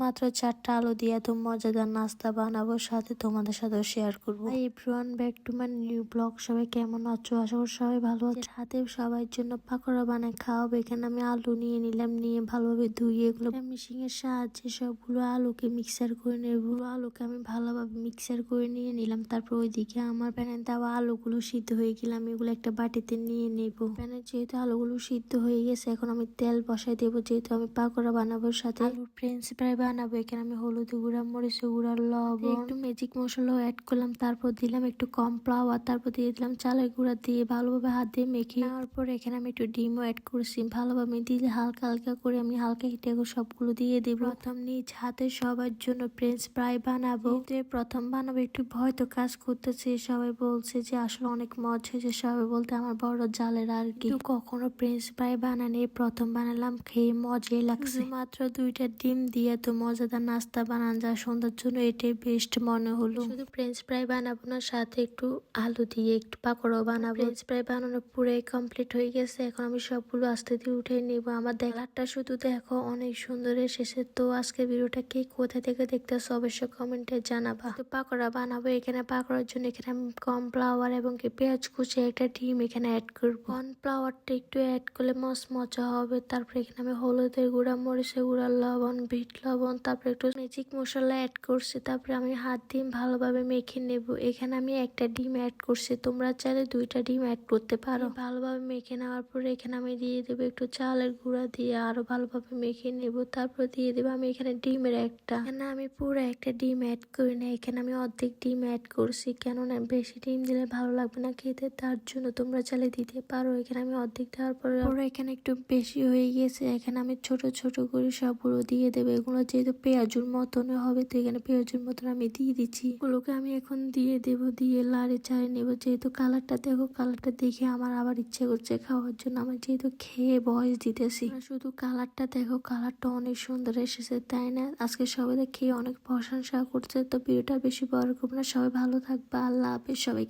মাত্র 4টা আলু দিয়ে এত মজাদার নাস্তা বানাবো, সাথে তোমাদের সাথেও শেয়ার করবো। Everyone, back to my new blog. সবাই কেমন আছো? আশা করি সবাই ভালো আছে। সাথে সবার জন্য পাকোড়া বানায় খাওয়াবো। এখানে আমি আলু নিয়ে নিলাম, নিয়ে ভালোভাবে ধুয়ে এগুলো মেশিং এর সাহায্যে সবগুলো আলুকে মিক্সার করে নেব। আলুকে আমি ভালোভাবে মিক্সার করে নিয়ে নিলাম। তারপর ওইদিকে আমার প্যানে দেওয়া আলুগুলো সিদ্ধ হয়ে গেলাম, এগুলো একটা বাটিতে নিয়ে নেব। প্যানে যেহেতু আলুগুলো সিদ্ধ হয়ে গেছে, এখন আমি তেল বসাই দেবো। যেহেতু আমি পাকোড়া বানাবো, সাথে আলুর ফ্রেঞ্চ ফ্রাই বানাবো। এখানে আমি হলুদ গুঁড়া, মরিচ গুঁড়া, লবণ, একটু ম্যাজিক মশলাও অ্যাড করলাম। তারপর দিলাম একটু কর্নফ্লাওয়ার, তারপর দিয়ে দিলাম চালের গুঁড়া, দিয়ে ভালোভাবে হাত দিয়ে মেখে নেওয়ার পর এখানে আমি একটু ডিমও অ্যাড করছি। ভালোভাবে দিলে হালকা হালকা করে আমি হালকা হিটে সবগুলো দিয়ে দেবো। প্রথম নিজ হাতে সবার জন্য ফ্রেঞ্চ ফ্রাই বানাবো। প্রথম বানাবো, একটু ভয় তো কাজ করতেছে। সবাই বলছে যে আসলে অনেক মজা হয়েছে, সবাই বলতে আমার বড় জালের আর কি। কখনো ফ্রেঞ্চ ফ্রাই বানানি প্রথম বানালাম, খেয়ে মজাই লাগছে। মাত্র 2টা ডিম দিয়ে তো মজাদার নাস্তা বানান যায় সন্ধ্যার জন্য, এটাই বেস্ট মনে হলো। শুধু ফ্রেঞ্চ ফ্রাই বানাবো না, সাথে একটু আলু দিয়ে একটু পাকোড়াও বানাবো। ফ্রেঞ্চ ফ্রাই বানানো পুরাই কমপ্লিট হয়ে গেছে। এখন আমি সবগুলো আস্তে দিয়ে উঠে নিব। আমার দেখারটা শুধু দেখো, অনেক সুন্দর এসেছে। তো আজকে ভিডিওটা কে কোথা থেকে দেখতেছো অবশ্যই কমেন্টে জানাবা। তো পাকোড়া বানাবো। এখানে পাকোড়ার জন্য এখানে আমি কর্নফ্লাওয়ার এবং কি পেঁয়াজ কুচি, একটা ডিম এখানে অ্যাড করবো। কর্নফ্লাওয়ারটা একটু অ্যাড করলে মজা হবে। তারপরে এখানে আমি হলুদের গুঁড়া, মরিচের গুঁড়া, লবণ, বিট লবণ, তারপরে একটু ম্যাজিক মশলা অ্যাড করছি। তারপরে আমি হাত দিয়ে ভালোভাবে মেখে নেব। এখানে আমি একটা ডিম অ্যাড করছি, তোমরা চাইলে 2টা ডিম অ্যাড করতে পারো। ভালোভাবে মেখে নেওয়ার পরে এখানে আমি দিয়ে দেবো একটু চালের গুঁড়া, দিয়ে আরো ভালোভাবে মেখে নেব। তারপর দিয়ে দেবো আমি এখানে ডিমের এখানে আমি পুরো একটা ডিম অ্যাড করি না, এখানে আমি অর্ধেক ডিম অ্যাড করছি। কেননা বেশি ডিম দিলে ভালো লাগবে না খেতে, তার জন্য তোমরা চাইলে দিতে পারো। এখানে আমি অর্ধেক দেওয়ার পরে এখানে একটু বেশি হয়ে গেছে, এখানে আমি ছোট ছোট করে সবগুলো দিয়ে দেবো। এগুলো যেহেতু পেঁয়াজুর মতন হবে, তো এখানে পেঁয়াজুর মতন আমি দিয়ে দিচ্ছি। এগুলোকে আমি এখন দিয়ে দেবো, দিয়ে লাড়ে চাড়ে নেবো। যেহেতু কালারটা দেখো, কালারটা দেখে আমার আবার ইচ্ছে করছে খাওয়ার জন্য। আমি যেহেতু খেয়ে ভয়েস দিতেছি, শুধু কালারটা দেখো, কালারটা অনেক সুন্দর এসেছে, তাই না? আজকে সবাই খেয়ে অনেক প্রশংসা করছে। তো ভিডিওটা বেশি বড় করবো না, সবাই ভালো থাকবে। আল্লাহ হাফেজ সবাইকে।